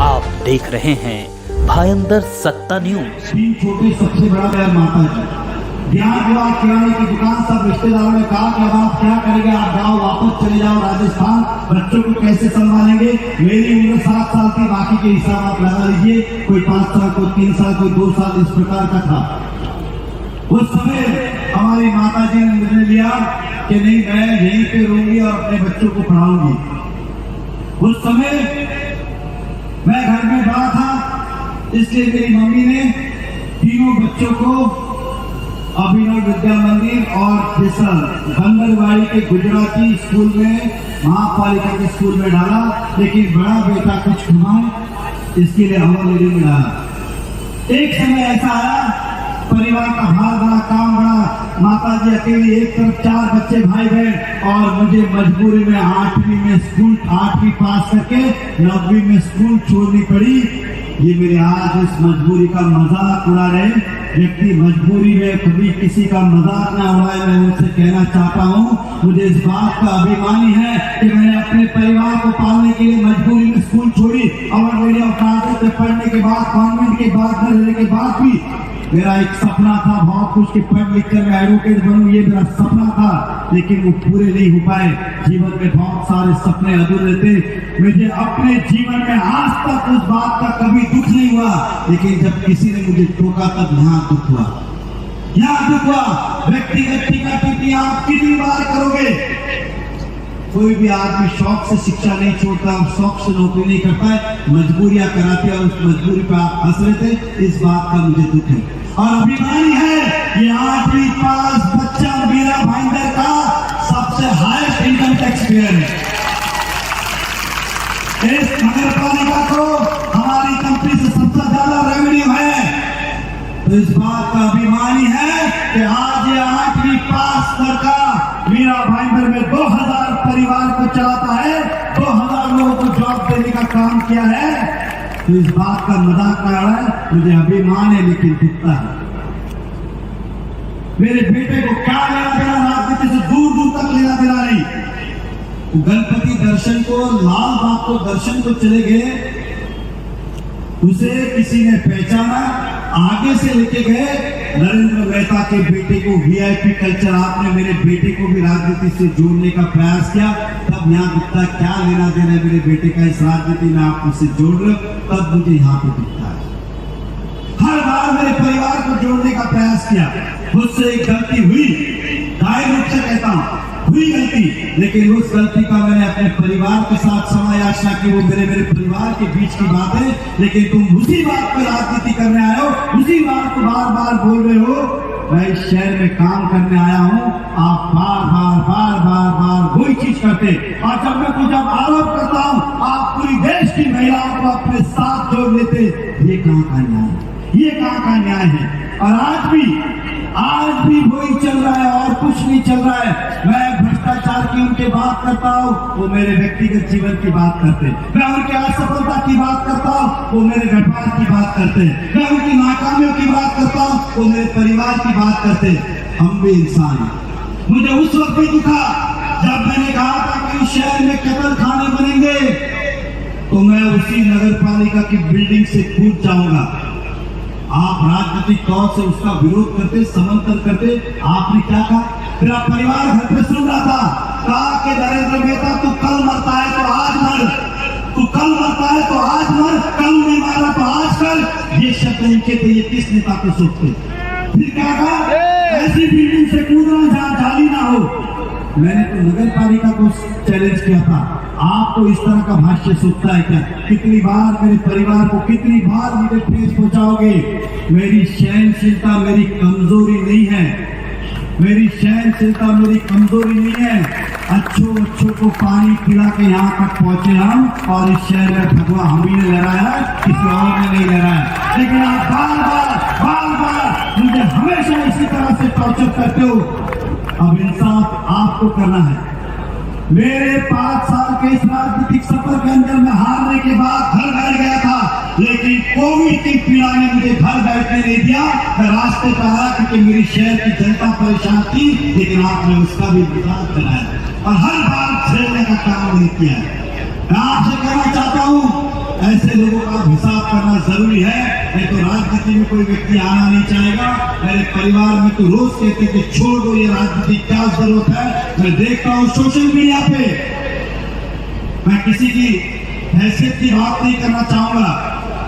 आप देख रहे हैं भायंदर सत्ता न्यूज। तीन छोटे सबसे बड़ा प्यार माता जी। ध्यान हुआ किराने की दुकान, सब रिश्तेदारों ने कहा कि अब आप क्या करेंगे, आप गाँव वापस चले जाओ राजस्थान, बच्चों को कैसे संभालेंगे। मेरी उम्र 7 साल थी, बाकी के हिसाब आप लगा लीजिए, कोई 5 साल, कोई 3 साल, कोई 2 साल, इस प्रकार का था। उस समय हमारी माता जी ने निर्णय लिया कि नहीं, मैं यहीं पे रहूंगी और अपने बच्चों को पढ़ाऊंगी। उस समय मैं घर में बड़ा था, इसलिए मेरी मम्मी ने तीनों बच्चों को अभिनव विद्या मंदिर और फिसल बंदरवाड़ी के गुजराती स्कूल में, महापालिका के स्कूल में डाला। लेकिन बड़ा बेटा कुछ कमाए, इसके लिए अमर मेरी में डाला। एक समय ऐसा आया, परिवार का भार बड़ा, काम बड़ा, माता जी अकेली, एक तरफ 4 बच्चे भाई बहन, और मुझे मजबूरी में 8वीं में स्कूल, 8वीं पास करके 9वीं में स्कूल छोड़नी पड़ी। ये मेरे आज इस मजबूरी का मजाक उड़ा रहे व्यक्ति, मजबूरी में कभी किसी का मजाक ना उड़ाए। मैं उनसे कहना चाहता हूँ, मुझे इस बात का अभिमानी है कि मैंने अपने परिवार को पालने के लिए मजबूरी में स्कूल छोड़ी। और मेरे अपराध में पढ़ने के बाद, कॉन्वेंट के बाद, घर रहने के बाद भी मेरा एक सपना था, बहुत कुछ के पढ़ लिख कर मैं एडवोकेट बनूं, ये मेरा सपना था, लेकिन वो पूरे नहीं हो पाए। जीवन में बहुत सारे सपने अधूरे थे। मुझे अपने जीवन में आज तक उस बात का कभी दुख नहीं हुआ, लेकिन जब किसी ने मुझे टोका तब यहाँ दुख हुआ, यहाँ दुख हुआ। व्यक्तिगत टीका टिप्पणी आप कितनी बार करोगे? कोई भी आदमी शौक से शिक्षा नहीं छोड़ता, शौक से नौकरी नहीं करता है, मजबूरियां कराते हैं और उस मजबूरी पे आप हंस रहे थे। इस बात का मुझे दुख है और अभिमानी है। ये 8वीं पास बच्चा मेरा भाईंदर का सबसे हाईएस्ट इनकम टैक्स पेयर है। इस नगर पालिका को हमारी कंपनी से सबसे ज्यादा रेवेन्यू है, तो इस बात का अभिमानी है कि आज ये 8वीं पास लड़का मीरा भाईंदर में 2000 परिवार को चलाता है, 2000 लोगों को जॉब देने का काम किया है। तो इस बात का मजाक कर रहा है, मुझे अभिमान है लेकिन दिखता है। मेरे बेटे को क्या लेना देना राजनीति से, दूर दूर तक लेना देना नहीं। गणपति दर्शन को, लाल बाग को दर्शन को चले गए, उसे किसी ने पहचाना, आगे से लेके गए नरेंद्र मेहता के बेटे को वीआईपी कल्चर। आपने मेरे बेटे को भी राजनीति से जोड़ने का प्रयास किया, तब यहाँ दिखता क्या लेना देना मेरे बेटे का इस राजनीति में, आप उसे जोड़ रहे हो, तब मुझे यहाँ पे दिखता है। हर बार मेरे परिवार को जोड़ने का प्रयास किया, मुझसे एक गलती हुई, दायरे रूप से कहता हूँ हुई गलती, लेकिन उस गलती का मैंने अपने परिवार के साथ क्षमा याचना की। वो मेरे परिवार के बीच की बात है, लेकिन तुम उसी बात पर राजनीति करने आए हो, उसी बात को बार बार बोल रहे हो। मैं इस शहर में काम करने आया हूँ, आप बार बार वही चीज करते, और जब मैं कुछ आरोप करता हूँ, आप पूरी देश की महिलाओं को अपने साथ जोड़ लेते। ये कहाँ का न्याय है? ये कहाँ का न्याय है? और आज भी वही चल रहा है और कुछ नहीं चल रहा है। मैं भ्रष्टाचार की उनके बात करता हूँ, वो मेरे व्यक्तिगत जीवन की बात करते हैं। मैं उनके असफलता की बात करता हूँ, वो मेरे व्यापार की बात करते हैं। मैं उनकी नाकामियों की बात करता हूँ, वो मेरे परिवार की बात करते हैं। हम भी इंसान हैं। मुझे उस वक्त भी दुखा जब मैंने कहा था कि इस शहर में कत्ल खाने बनेंगे, तो मैं उसी नगर पालिका की बिल्डिंग से कूद जाऊंगा। आप राजनीतिक तौर से उसका विरोध करते, समर्थन करते। आपने क्या कहा? मेरा परिवार घर पे सुन रहा था, कहा कि नरेंद्र मेहता तू कल मरता है तो आज मर, तू कल मरता है तो आज मर, कल नहीं मारा तो आज कर। ये शब्द इनके थे, ये किस नेता को सोचते? फिर क्या कहा? ऐसी बिल्डिंग से कूदना जहाँ जाली ना हो। मैंने तो नगर पालिका को चैलेंज किया था, आपको इस तरह का भाष्य सूझता है क्या? कितनी बार मेरे परिवार को, कितनी बार मुझे ठेस पहुंचाओगे? मेरी सहनशीलता मेरी कमजोरी नहीं है, मेरी सहनशीलता मेरी कमजोरी नहीं है। अच्छों को पानी पिला के यहाँ तक पहुंचे हम, और इस शहर में भगवा हम ही ने लहराया, किसी और ने नहीं लहराया। लेकिन आप बार मुझे हमेशा इसी तरह से टॉर्चर करते हो। अब इंसाफ आपको करना है। मेरे 5 साल के इस राजनीतिक सफर के अंदर मैं हारने के बाद घर बैठ गया था, लेकिन कोविड की पीड़ा ने मुझे घर बैठने नहीं दिया। मैं रास्ते पर आया क्योंकि मेरी शहर की जनता परेशान थी, लेकिन आपने उसका भी मजाक बनाया और हर बार झेलने का काम नहीं किया। मैं आपसे कहना चाहता हूँ, ऐसे लोगों का हिसाब करना जरूरी है। नहीं तो राजनीति में कोई व्यक्ति आना नहीं चाहेगा। मेरे परिवार में तो रोज कहते कि छोड़ दो ये राजनीति, क्या जरूरत है। मैं देखता हूँ सोशल मीडिया पे, मैं किसी की हैसियत की बात नहीं करना चाहूंगा,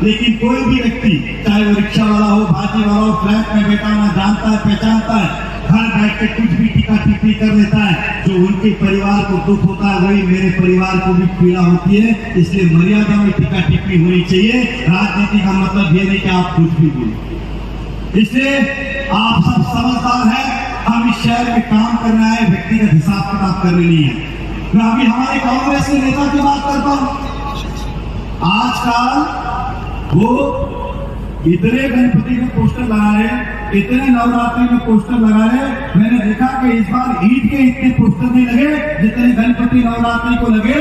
लेकिन कोई भी व्यक्ति, चाहे वो रिक्शा वाला हो, भाजी वाला हो, फ्लैट में बैठा ना जानता है पहचानता है, घर बैठ के कुछ भी टीका टिप्पणी कर लेता है। जो उनके परिवार को दुख होता है वही मेरे परिवार को भी पीड़ा होती है। इसलिए मर्यादा में टीका टिप्पणी होनी चाहिए। राजनीति का मतलब ये नहीं कि आप कुछ भी बोले। इसलिए आप सब समझदार हैं, हम इस शहर में काम करना है, व्यक्तिगत हिसाब किताब करने नहीं है। मैं अभी हमारे कांग्रेस के नेता की बात करता हूं। आजकल वो इतने गणपति में पोस्टर लगा रहे, इतने नवरात्रि में पोस्टर लगा रहे। मैंने देखा कि इस बार ईद के इतने पोस्टर नहीं लगे जितने गणपति नवरात्रि को लगे।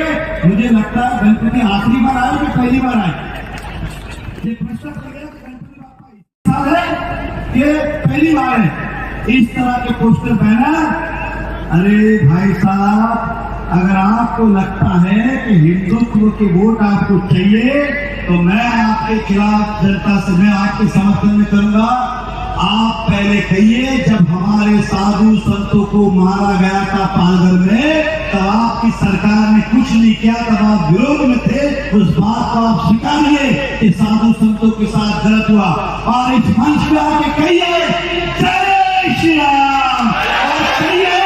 मुझे लगता है गणपति आखिरी बार आए कि पहली बार आए। ये पोस्टर लगे गणपति बापा इस साल है ये पहली बार है इस तरह के पोस्टर बैनर। अरे भाई साहब, अगर आपको लगता है कि हिंदुत्व के वोट आपको चाहिए तो मैं आपके खिलाफ जनता से, मैं आपके समर्थन में करूंगा। आप पहले कहिए, जब हमारे साधु संतों को मारा गया था पालघर में, तब आपकी सरकार ने कुछ नहीं किया, तब आप विरोध में थे। उस बात को आप स्वीकारिए कि साधु संतों के साथ गलत हुआ, और इस मंच पे आके कहिए जय श्री राम, और कहिए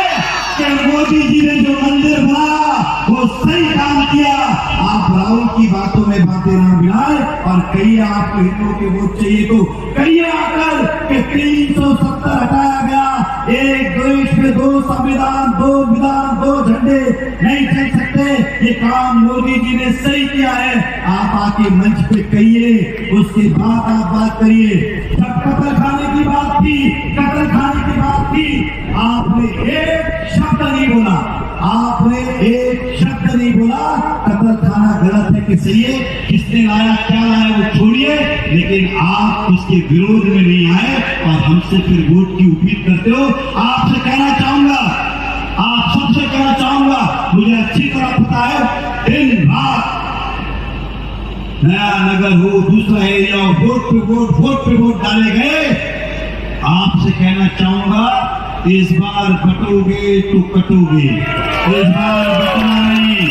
कि मोदी जी ने जो मंदिर बनाया वो सही काम किया। आप राहुल की बातों में बातें ना मिलाए, और कहिए आपको हिंदुओं के वोट चाहिए तो कहिए आकर कि 370 हटाया गया, एक देश में 2 संविधान, 2 विधान, 2 झंडे नहीं चल सकते, ये काम मोदी जी ने सही किया है। आप आके मंच पे कहिए, उसके बाद आप बात करिए। जब कत्ल खाने की बात थी, कत्ल खाने की बात थी, आपने एक शब्द नहीं बोला, आपने एक शब्द नहीं बोला। कत्ल खाना गलत है कि सही है, किसने लाया क्या लाया वो छोड़िए, लेकिन आप उसके विरोध में नहीं आए और हमसे फिर वोट की अपील करते हो। आपसे कहना चाहूंगा, आप सबसे कहना चाहूंगा, मुझे अच्छी तरह पता है दिन रात नया नगर हो, दूसरा एरिया हो, वोट पे वोट डाले गए। आपसे कहना चाहूंगा, इस बार बटोगे तो कटोगे, इस बार बटना नहीं।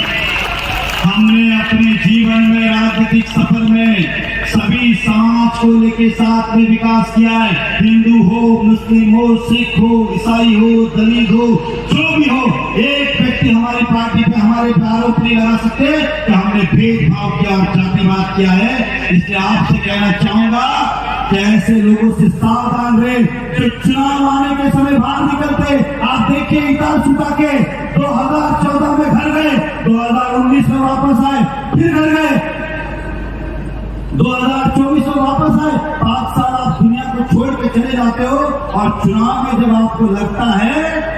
हमने अपने जीवन में, राजनीतिक सफर में सभी समाज को लेके साथ में विकास किया है। हिंदू हो, मुस्लिम हो, सिख हो, ईसाई हो, दलित हो, जो भी हो, एक व्यक्ति हमारी पार्टी पे, हमारे पे आरोप नहीं लगा सकते कि हमने भेदभाव किया और जातिवाद किया है। इसलिए आपसे कहना चाहूंगा कि ऐसे लोगों से सावधान रहे जो चुनाव आने के समय बाहर निकलते। आप देखिए, इतार छुपा के 2014 में घर गए, 2019 में वापस आए, फिर घर गए, 2024 में वापस आए। 5 साल आप दुनिया को छोड़ के चले जाते हो, और चुनाव में जब आपको लगता है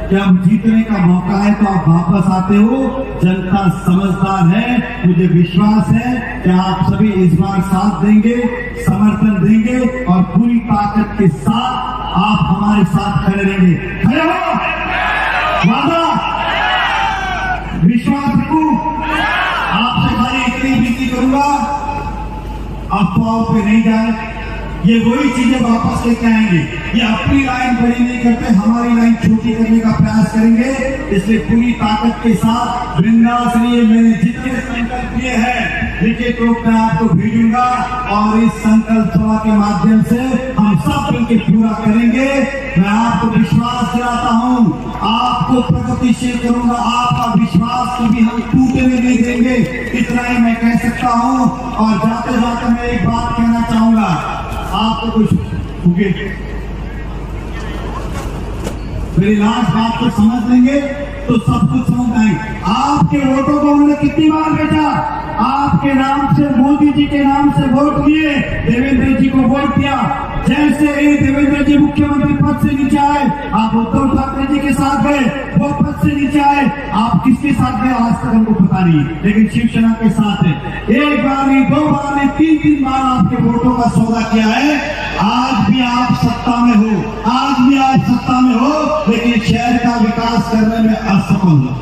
कि अब जीतने का मौका है तो आप वापस आते हो। जनता समझदार है, मुझे विश्वास है कि आप सभी इस बार साथ देंगे, समर्थन देंगे, और पूरी ताकत के साथ आप हमारे साथ खड़े रहेंगे। खड़े हो? वादा, विश्वास रखूं। आपसे खाली इतनी विनती करूंगा, अफवाहों पे नहीं जाए। ये वही चीजें वापस लेके आएंगे, ये अपनी लाइन बड़ी नहीं करते, हमारी लाइन छोटी करने का प्रयास करेंगे। इसलिए पूरी ताकत के साथ वृंदावन से लिए मैंने जितने संकल्प किए हैं, लिखित रूप में आपको भेजूंगा, और इस संकल्प सभा के माध्यम से हम सब मिलकर पूरा करेंगे। मैं आपको विश्वास दिलाता हूँ, आपको प्रगतिशील करूंगा, आपका विश्वास कभी हम टूटने नहीं देंगे, इतना ही मैं कह सकता हूँ। और जाते जाते मैं एक बात कहना चाहूंगा, आपको कुछ मेरी लास्ट बात को समझ लेंगे तो सब कुछ समझ आएंगे। आपके वोटों को उन्होंने कितनी बार बेचा, आपके नाम से, मोदी जी के नाम से वोट दिए, देवेंद्र जी को वोट दिया। जैसे ही देवेंद्र जी मुख्यमंत्री पद से नीचे आए, आप उद्धव ठाकरे जी के साथ गए, वो पद से नीचे आए। आप किसके साथ गए आज तक हमको पता नहीं, लेकिन शिवसेना के साथ है। एक बार नहीं, 2 बार नहीं, 3 बार आपके वोटों का सौदा किया है। आज भी आप सत्ता में हो, आज भी आप सत्ता में हो, लेकिन शहर का विकास करने में असफल हो।